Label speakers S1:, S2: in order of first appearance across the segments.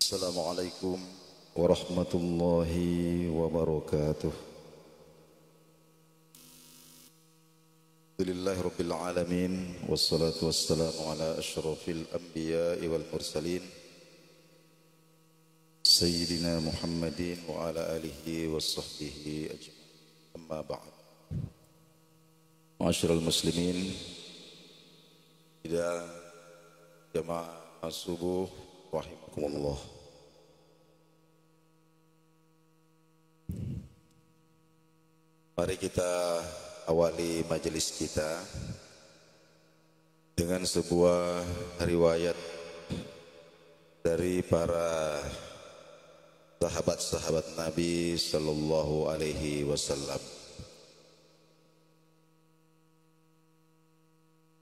S1: Assalamualaikum warahmatullahi wabarakatuh. Alhamdulillahi rabbil alamin, wassalatu wassalamu ala asyrafil anbiya'i wal mursalin Sayyidina Muhammadin wa ala alihi wa sahbihi ajma'in. Amma ba'd. Ma'asyiral muslimin, ila jamaah subuh rahimakumullah. Mari kita awali majelis kita dengan sebuah riwayat dari para sahabat-sahabat Nabi sallallahu alaihi wasallam.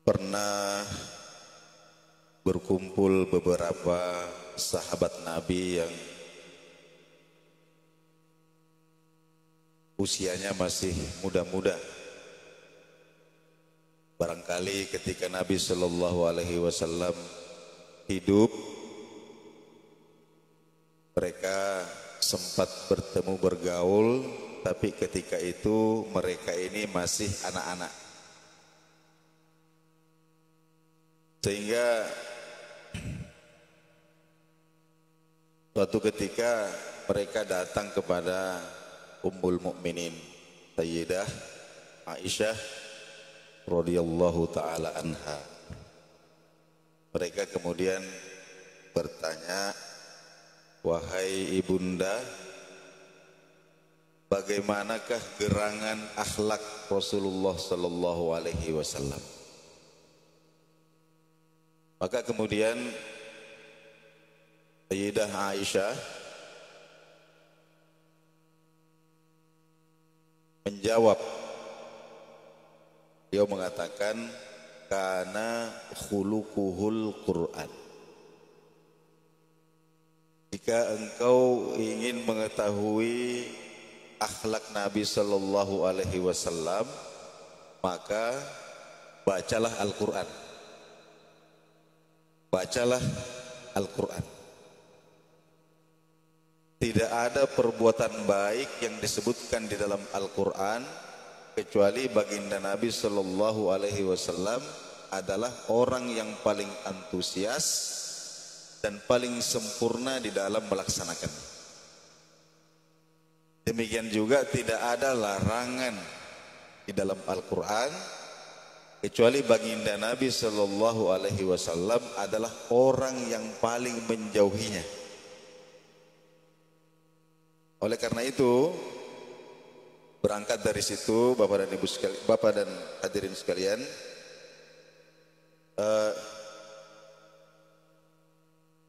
S1: Pernah berkumpul beberapa sahabat Nabi yang usianya masih muda-muda. Barangkali ketika Nabi sallallahu alaihi wasallam hidup, mereka sempat bertemu bergaul, tapi ketika itu mereka ini masih anak-anak. Sehingga suatu ketika mereka datang kepada Ummul Mukminin Sayyidah Aisyah radhiyallahu taala anha. Mereka kemudian bertanya, "Wahai ibunda, bagaimanakah gerangan akhlak Rasulullah sallallahu alaihi wasallam?" Maka kemudian Sayyidah Aisyah menjawab, dia mengatakan, "Kana khuluquhul Qur'an." Jika engkau ingin mengetahui akhlak Nabi sallallahu alaihi wasallam, maka bacalah Al-Qur'an. Bacalah Al-Qur'an. Tidak ada perbuatan baik yang disebutkan di dalam Al-Quran kecuali baginda Nabi sallallahu alaihi wasallam adalah orang yang paling antusias dan paling sempurna di dalam melaksanakan. Demikian juga tidak ada larangan di dalam Al-Quran kecuali baginda Nabi sallallahu alaihi wasallam adalah orang yang paling menjauhinya. Oleh karena itu, berangkat dari situ, Bapak dan Ibu sekalian, Bapak dan hadirin sekalian,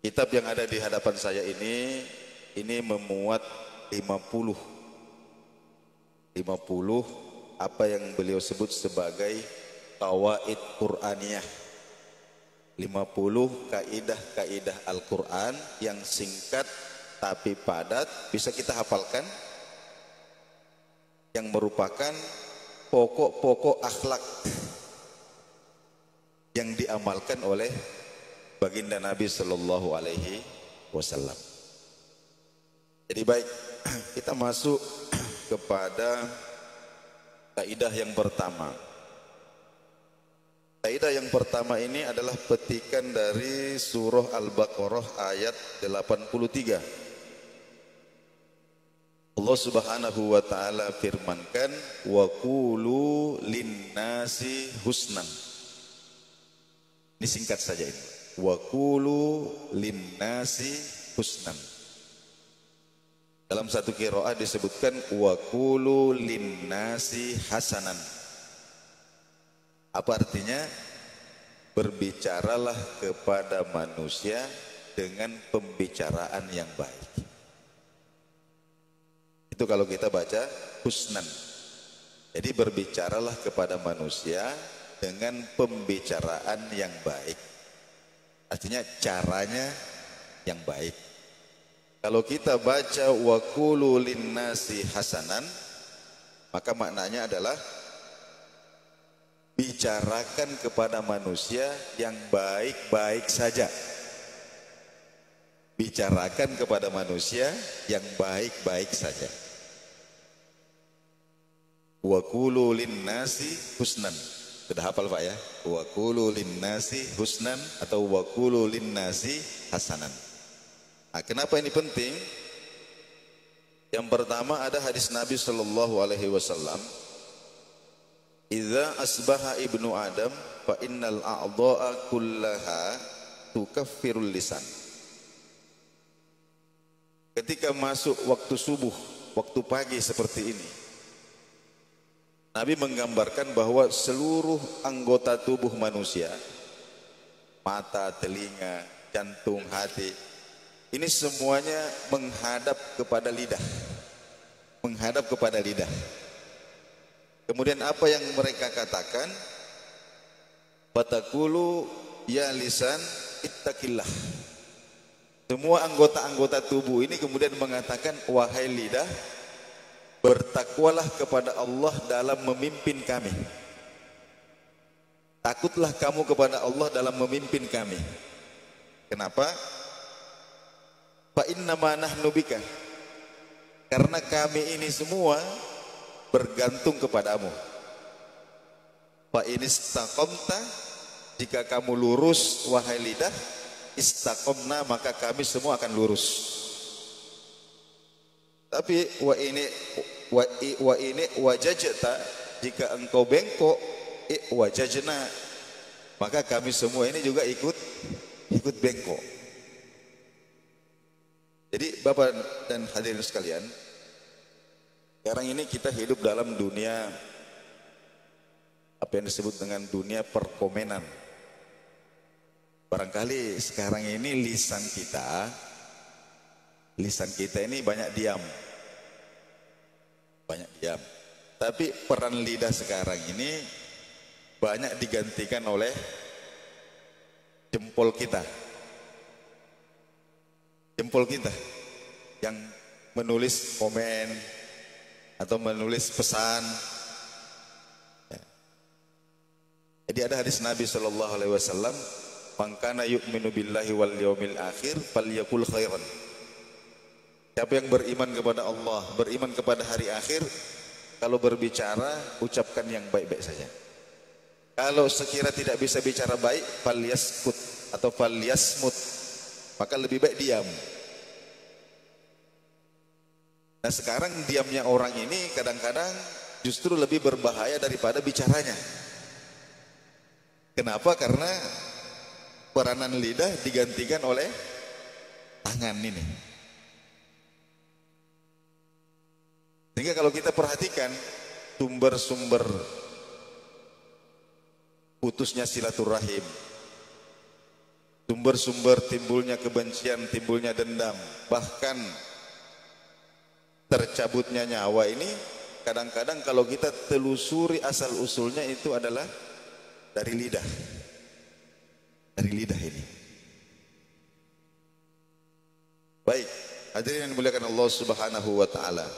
S1: kitab yang ada di hadapan saya ini memuat 50 apa yang beliau sebut sebagai qawaid Qur'aniyah. 50 kaidah-kaidah Al-Qur'an yang singkat tapi padat, bisa kita hafalkan, yang merupakan pokok-pokok akhlak yang diamalkan oleh baginda Nabi sallallahu alaihi wasallam. Jadi baik, kita masuk kepada kaidah yang pertama. Kaidah yang pertama ini adalah petikan dari surah Al-Baqarah ayat 83. Allah Subhanahu wa taala firmankan, "Wa qulu linnasi husnan." Ini singkat saja ini. Wa qulu linnasi husnan. Dalam satu qiraah disebutkan wa qulu linnasi hasanan. Apa artinya? Berbicaralah kepada manusia dengan pembicaraan yang baik. Itu kalau kita baca husnan. Jadi berbicaralah kepada manusia dengan pembicaraan yang baik. Artinya caranya yang baik. Kalau kita baca wa qulu linnasi hasanan, maka maknanya adalah bicarakan kepada manusia yang baik-baik saja. bicarakan kepada manusia yang baik-baik saja. Wa qulu linnasi husnan. Sudah hafal Pak ya? Wa qulu linnasi husnan atau wa qulu linnasi hasanan. Nah, kenapa ini penting? Yang pertama ada hadis Nabi sallallahu alaihi wasallam, "Idza asbaha ibnu Adam fa innal a'dha'a kullaha tukaffirul lisan." Ketika masuk waktu subuh, waktu pagi seperti ini, Nabi menggambarkan bahwa seluruh anggota tubuh manusia, mata, telinga, jantung, hati, ini semuanya menghadap kepada lidah. Menghadap kepada lidah. Kemudian apa yang mereka katakan? Fatakulu ya lisan ittaqillah. Semua anggota-anggota tubuh ini kemudian mengatakan, wahai lidah, bertakwalah kepada Allah dalam memimpin kami. Takutlah kamu kepada Allah dalam memimpin kami. Kenapa? Fa innama nahnu bika. Karena kami ini semua bergantung kepadamu. Fa inistaqamta, jika kamu lurus wahai lidah, istaqamna, maka kami semua akan lurus. Tapi wa ini wajajta, jika engkau bengkok, wajajna, maka kami semua ini juga ikut bengkok. Jadi Bapak dan hadirin sekalian, sekarang ini kita hidup dalam dunia apa yang disebut dengan dunia perkomenan. Barangkali sekarang ini lisan kita ini banyak diam. Tapi peran lidah sekarang ini banyak digantikan oleh jempol kita. Jempol kita yang menulis komen atau menulis pesan. Ya. Jadi ada hadis Nabi sallallahu alaihi wasallam, "Man kana yu'minu billahi wal yaumil akhir falyaqul khairan." Siapa yang beriman kepada Allah, beriman kepada hari akhir, kalau berbicara ucapkan yang baik-baik saja. Kalau sekira tidak bisa bicara baik, falyaskut atau falyasmut, maka lebih baik diam. Nah, sekarang diamnya orang ini kadang-kadang justru lebih berbahaya daripada bicaranya. Kenapa? Karena peranan lidah digantikan oleh tangan ini. Sehingga kalau kita perhatikan sumber-sumber putusnya silaturahim, sumber-sumber timbulnya kebencian, timbulnya dendam, bahkan tercabutnya nyawa ini, kadang-kadang kalau kita telusuri asal usulnya itu adalah dari lidah. Dari lidah ini. Baik, hadirin yang dimuliakan Allah Subhanahu wa taala.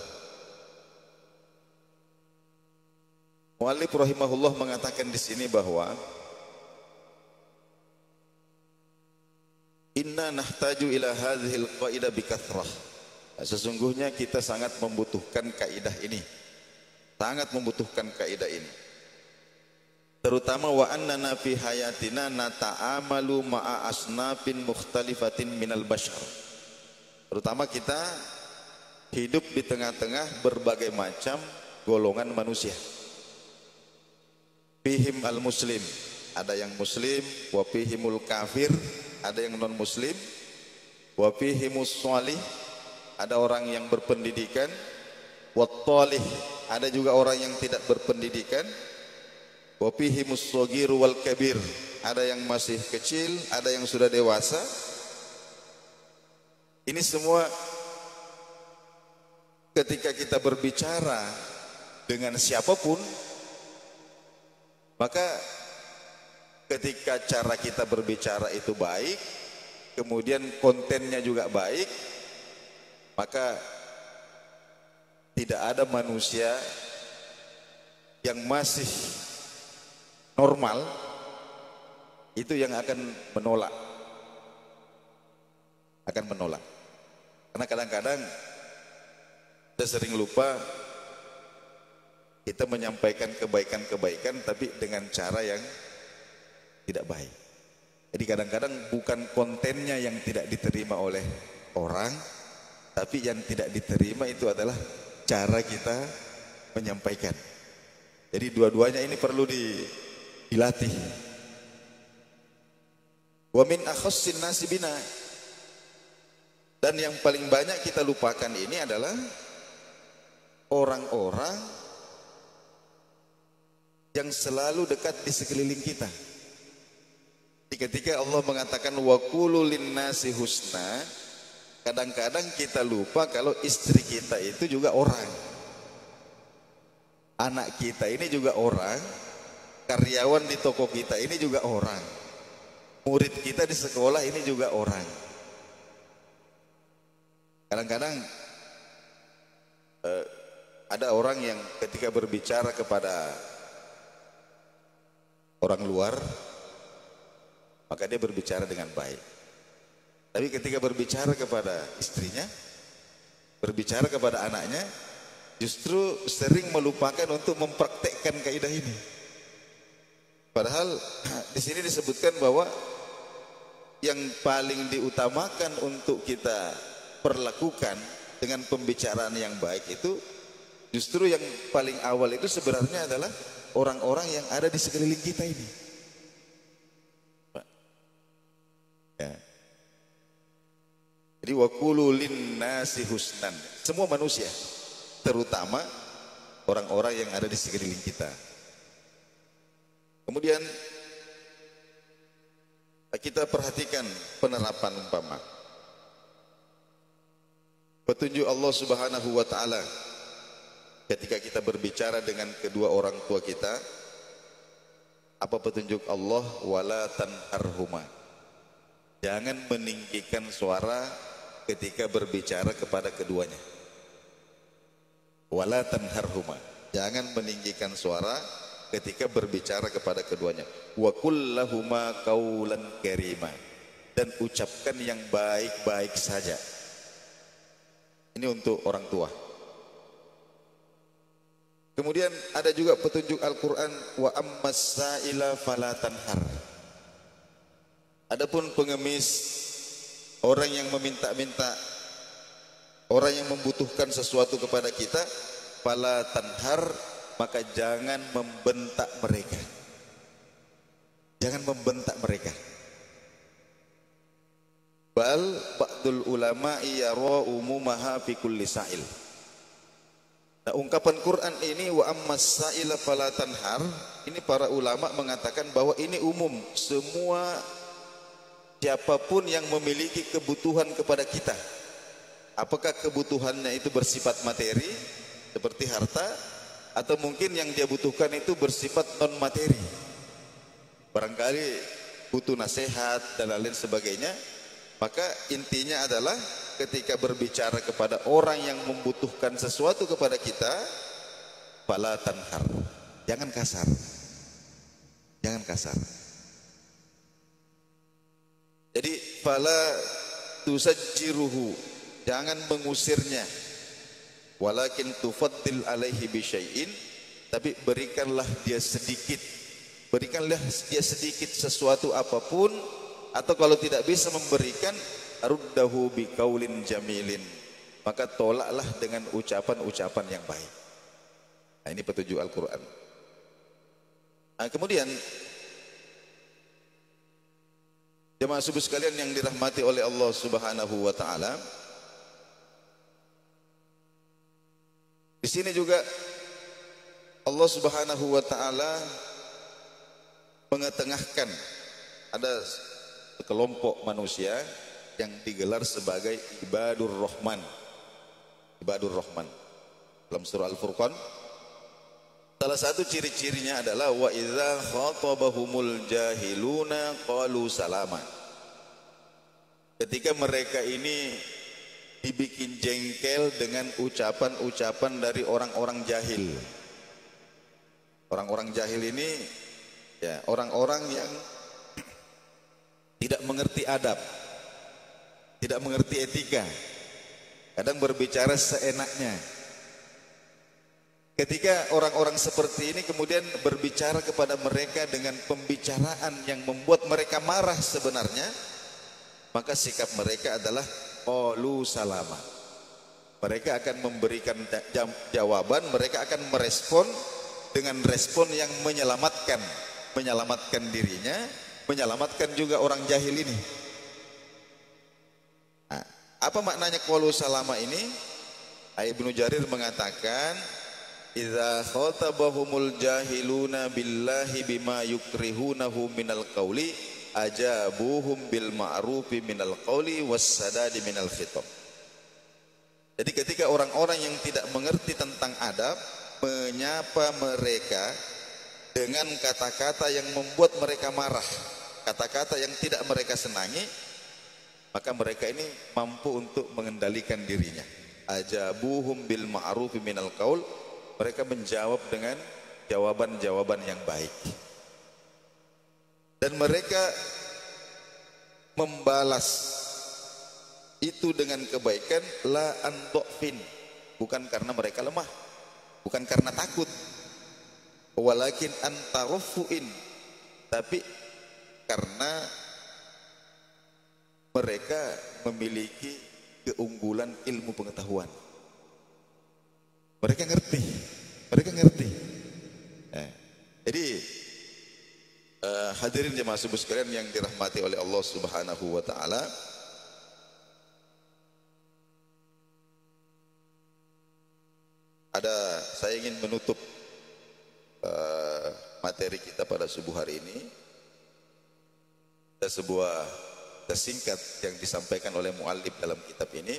S1: Mu'allif rahimahullah mengatakan di sini bahwa inna nahtaju ila hadhil qaidah bikathrah. Sesungguhnya kita sangat membutuhkan kaidah ini. Sangat membutuhkan kaidah ini. Terutama wa annana fi hayatina nata'amalu ma'a asnafin mukhtalifatin minal bashar. Terutama kita hidup di tengah-tengah berbagai macam golongan manusia. Fihim al-muslim, ada yang muslim, wa fihimul kafir, ada yang non muslim, wa fihimus shalih, ada orang yang berpendidikan, wa thalih, ada juga orang yang tidak berpendidikan, wa fihimus shaghir wal kabir, ada yang masih kecil, ada yang sudah dewasa. Ini semua ketika kita berbicara dengan siapapun, maka ketika cara kita berbicara itu baik, kemudian kontennya juga baik, maka tidak ada manusia yang masih normal itu yang akan menolak akan menolak. Karena kadang-kadang kita sering lupa kita menyampaikan kebaikan-kebaikan tapi dengan cara yang tidak baik. Jadi kadang-kadang bukan kontennya yang tidak diterima oleh orang, tapi yang tidak diterima itu adalah cara kita menyampaikan. Jadi dua-duanya ini perlu dilatih. Wa min akhassin nasi bina. Dan yang paling banyak kita lupakan ini adalah orang-orang yang selalu dekat di sekeliling kita. Ketika Allah mengatakan wa qulu linnasi husna, kadang-kadang kita lupa kalau istri kita itu juga orang, anak kita ini juga orang, karyawan di toko kita ini juga orang, murid kita di sekolah ini juga orang. Kadang-kadang ada orang yang ketika berbicara kepada orang luar, maka dia berbicara dengan baik. Tapi ketika berbicara kepada istrinya, berbicara kepada anaknya, justru sering melupakan untuk mempraktekkan kaidah ini. Padahal di sini disebutkan bahwa yang paling diutamakan untuk kita perlakukan dengan pembicaraan yang baik itu, justru yang paling awal itu sebenarnya adalah orang-orang yang ada di sekeliling kita ini. Ya. Jadi wa qulu linnasi husnan. Semua manusia, terutama orang-orang yang ada di sekeliling kita. Kemudian kita perhatikan penerapan umpama petunjuk Allah Subhanahu wa taala ketika kita berbicara dengan kedua orang tua kita. Apa petunjuk Allah? Wala tanharhuma. Jangan meninggikan suara ketika berbicara kepada keduanya. Wala tanharhuma. Jangan meninggikan suara ketika berbicara kepada keduanya. Wa qul lahuma qaulan karima. Dan ucapkan yang baik-baik saja. Ini untuk orang tua. Kemudian ada juga petunjuk Al-Quran. Wa ammas sa'ila fala tanhar. Adapun pengemis, orang yang meminta-minta, orang yang membutuhkan sesuatu kepada kita, fala tanhar, maka jangan membentak mereka. Jangan membentak mereka. Bal ba'dul ulama'i yara umumaha fi kulli sa'il. Nah, ungkapan Quran ini wa ammas sa'ila fala tanhar, ini para ulama mengatakan bahwa ini umum, semua siapapun yang memiliki kebutuhan kepada kita, apakah kebutuhannya itu bersifat materi seperti harta, atau mungkin yang dia butuhkan itu bersifat non materi, barangkali butuh nasihat dan lain sebagainya, maka intinya adalah ketika berbicara kepada orang yang membutuhkan sesuatu kepada kita, fala tanhar, jangan kasar, jangan kasar. Jadi fala tusajjiruhu, jangan mengusirnya, walakin tufaddil alaihi bisyai'in, tapi berikanlah dia sedikit, berikanlah dia sedikit sesuatu apapun, atau kalau tidak bisa memberikan, ruddahu biqaulin jamilin, maka tolaklah dengan ucapan-ucapan yang baik. Nah, ini petunjuk Al-Quran. Nah, kemudian jemaah subuh sekalian yang dirahmati oleh Allah Subhanahu wa taala, di sini juga Allah Subhanahu wa taala mengetengahkan ada sekelompok manusia yang digelar sebagai ibadur rahman. Ibadur rahman. Dalam surah Al-Furqan, salah satu ciri-cirinya adalah wa idza khatabahumul jahiluna qalu salama. Ketika mereka ini dibikin jengkel dengan ucapan-ucapan dari orang-orang jahil. Orang-orang jahil ini ya orang-orang yang tidak mengerti adab. tidak mengerti etika, kadang berbicara seenaknya. Ketika orang-orang seperti ini kemudian berbicara kepada mereka dengan pembicaraan yang membuat mereka marah sebenarnya, maka sikap mereka adalah qalu salama. Mereka akan memberikan jawaban, mereka akan merespon dengan respon yang menyelamatkan dirinya, menyelamatkan juga orang jahil ini. Nah, apa maknanya qalu salama ini? Ibnu Jarir mengatakan, idza khatabahumul jahiluna billahi bima yukrihunahu minal qawli ajabuhum bil ma'rufi minal qawli wassadadi minal khitab. Jadi ketika orang-orang yang tidak mengerti tentang adab menyapa mereka dengan kata-kata yang membuat mereka marah, kata-kata yang tidak mereka senangi, maka mereka ini mampu untuk mengendalikan dirinya. Ajabuhum bil ma'rufi minal qaul, mereka menjawab dengan jawaban-jawaban yang baik. Dan mereka membalas itu dengan kebaikan, la andofin, bukan karena mereka lemah, bukan karena takut, walakin antarufuin, tapi karena mereka memiliki keunggulan ilmu pengetahuan. Mereka ngerti. Jadi hadirin jemaah subuh sekalian yang dirahmati oleh Allah Subhanahu wa taala, saya ingin menutup materi kita pada subuh hari ini. Ada sebuah singkat yang disampaikan oleh muallif dalam kitab ini.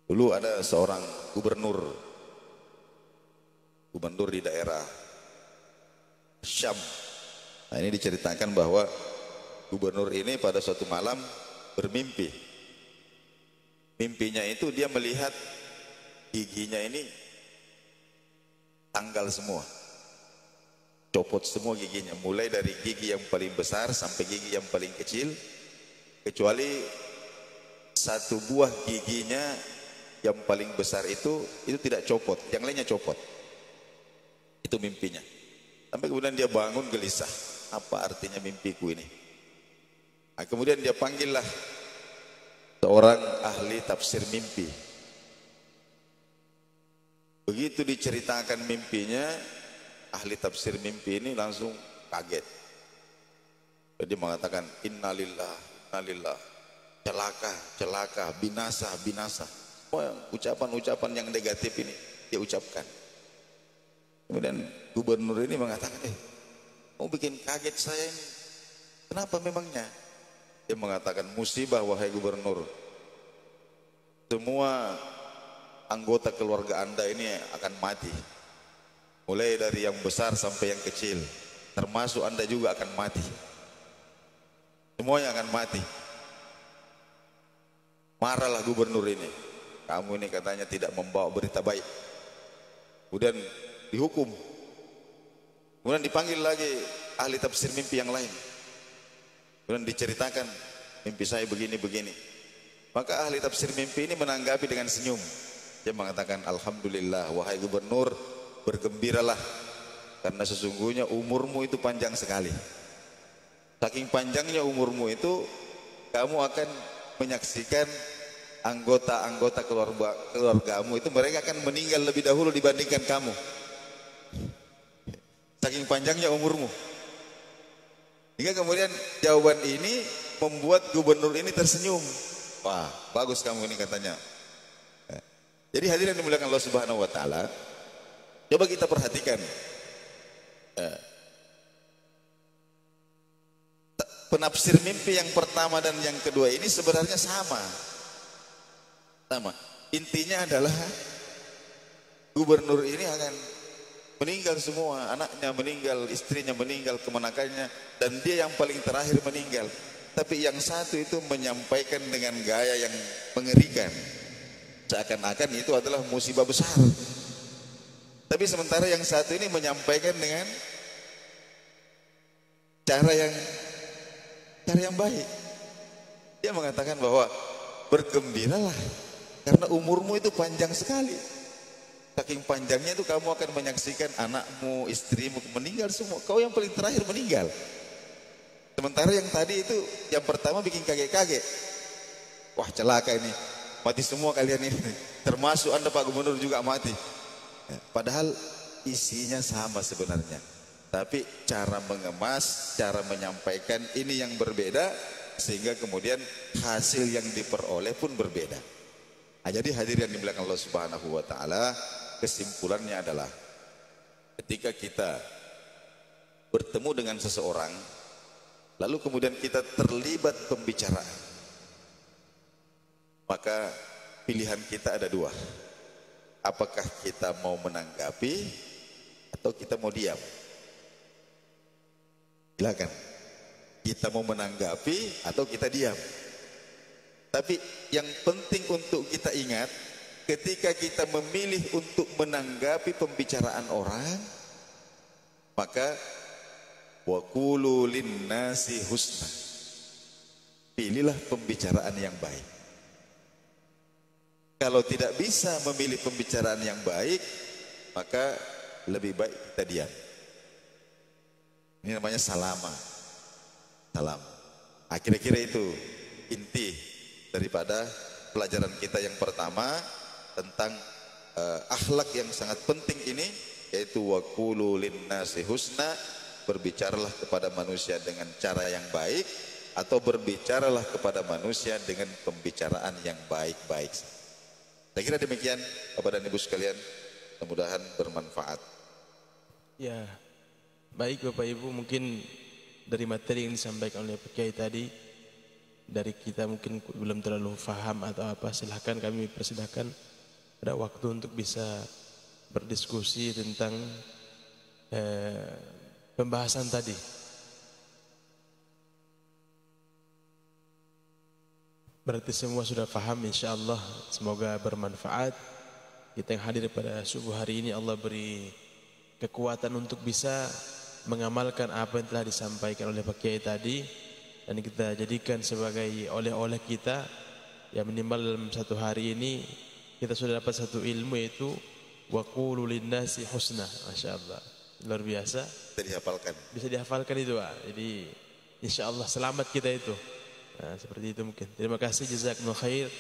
S1: Dulu ada seorang gubernur di daerah Syam. Nah, ini diceritakan bahwa gubernur ini pada suatu malam bermimpi. Mimpinya itu dia melihat giginya ini tanggal semua, copot semua giginya, mulai dari gigi yang paling besar sampai gigi yang paling kecil, kecuali satu buah giginya yang paling besar itu tidak copot, yang lainnya copot. Itu mimpinya. Sampai kemudian dia bangun gelisah, apa artinya mimpiku ini? Nah, kemudian dia panggillah seorang ahli tafsir mimpi. Begitu diceritakan mimpinya, ahli tafsir mimpi ini langsung kaget. Jadi mengatakan innalillah, celaka, binasa. Semua ucapan-ucapan yang negatif ini dia ucapkan. Kemudian gubernur ini mengatakan, mau bikin kaget saya ini. Kenapa memangnya? Dia mengatakan, musibah wahai gubernur. Semua anggota keluarga Anda ini akan mati, mulai dari yang besar sampai yang kecil, termasuk Anda juga akan mati. Semuanya akan mati. Marahlah gubernur ini, kamu ini katanya tidak membawa berita baik. Kemudian dihukum. Kemudian dipanggil lagi ahli tafsir mimpi yang lain. Kemudian diceritakan, mimpi saya begini. Maka ahli tafsir mimpi ini menanggapi dengan senyum. Dia mengatakan, alhamdulillah wahai gubernur, bergembiralah karena sesungguhnya umurmu itu panjang sekali. Saking panjangnya umurmu itu, kamu akan menyaksikan anggota-anggota keluargamu itu mereka akan meninggal lebih dahulu dibandingkan kamu. Saking panjangnya umurmu. Hingga kemudian jawaban ini membuat gubernur ini tersenyum. Wah, bagus kamu ini katanya. Jadi hadirin yang dimuliakan Allah Subhanahu wa taala, coba kita perhatikan. Penafsir mimpi yang pertama dan yang kedua ini sebenarnya sama. Intinya adalah gubernur ini akan meninggal semua, anaknya meninggal, istrinya meninggal, kemenakannya, dan dia yang paling terakhir meninggal. Tapi yang satu itu menyampaikan dengan gaya yang mengerikan, seakan-akan itu adalah musibah besar. Tapi sementara yang satu ini menyampaikan dengan cara yang baik. Dia mengatakan bahwa bergembiralah karena umurmu itu panjang sekali. Saking panjangnya itu kamu akan menyaksikan anakmu, istrimu meninggal semua. Kau yang paling terakhir meninggal. Sementara yang tadi itu yang pertama bikin kaget-kaget. Wah, celaka ini. Mati semua kalian ini. Termasuk Anda Pak Gubernur juga mati. Ya, padahal isinya sama sebenarnya. Tapi cara mengemas, cara menyampaikan ini yang berbeda, sehingga kemudian hasil yang diperoleh pun berbeda. Nah, jadi hadirin yang dimuliakan Allah Subhanahu wa taala, kesimpulannya adalah ketika kita bertemu dengan seseorang lalu kemudian kita terlibat pembicaraan, maka pilihan kita ada dua. Apakah kita mau menanggapi atau kita mau diam? Silakan. Kita mau menanggapi atau kita diam. Tapi yang penting untuk kita ingat, ketika kita memilih untuk menanggapi pembicaraan orang, maka wa qulu linnasi husna. Pilihlah pembicaraan yang baik. Kalau tidak bisa memilih pembicaraan yang baik, maka lebih baik kita diam. Ini namanya salama. Salam. Kira-kira itu inti daripada pelajaran kita yang pertama tentang akhlak yang sangat penting ini, yaitu waqulu linnasi husna, berbicaralah kepada manusia dengan cara yang baik atau berbicaralah kepada manusia dengan pembicaraan yang baik-baik. Saya kira demikian Bapak dan Ibu sekalian, mudah-mudahan bermanfaat.
S2: Ya, baik Bapak Ibu, mungkin dari materi yang disampaikan oleh Pak Kiai tadi, dari kita mungkin belum terlalu paham atau apa, silahkan kami persilahkan ada waktu untuk bisa berdiskusi tentang pembahasan tadi. Berarti semua sudah paham, insyaallah. Semoga bermanfaat. Kita yang hadir pada subuh hari ini, Allah beri kekuatan untuk bisa mengamalkan apa yang telah disampaikan oleh Pak Kiai tadi, dan kita jadikan sebagai oleh-oleh kita. Yang minimal dalam satu hari ini kita sudah dapat satu ilmu, yaitu waqulu linnasi husna. Masyaallah, luar biasa.
S1: Bisa dihafalkan.
S2: Bisa dihafalkan itu, Pak. Jadi insyaallah selamat kita itu. Nah, seperti itu mungkin. Terima kasih, jazakumullah khair.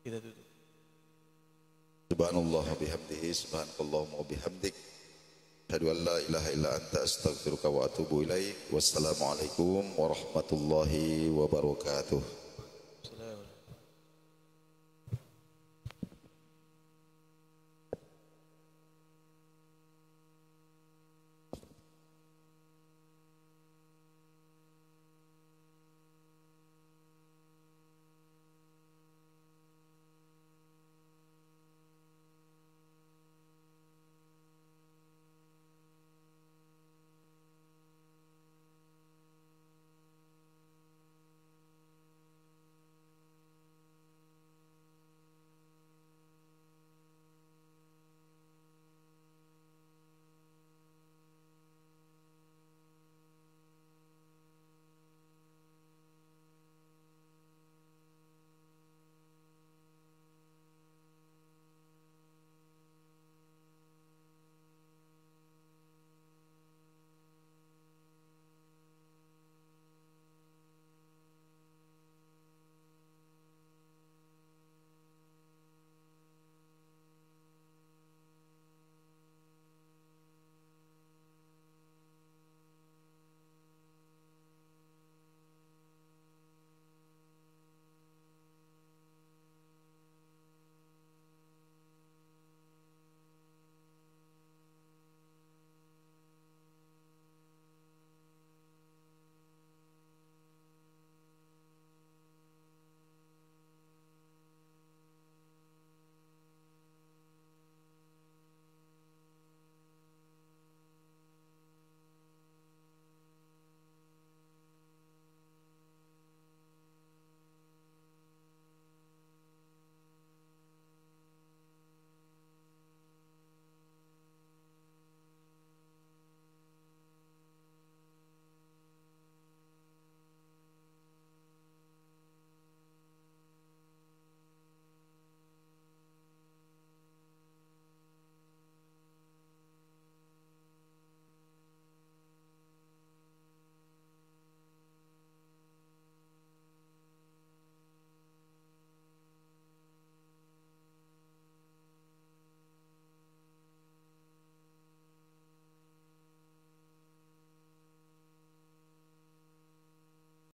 S2: Kita tutup.
S1: Subhanallah wa bihamdihi, subhanakallahumma wa bihamdik, asyhadu an la ilaha illa anta, astaghfiruka wa atubu ilaik. Wassalamualaikum warahmatullahi wabarakatuh.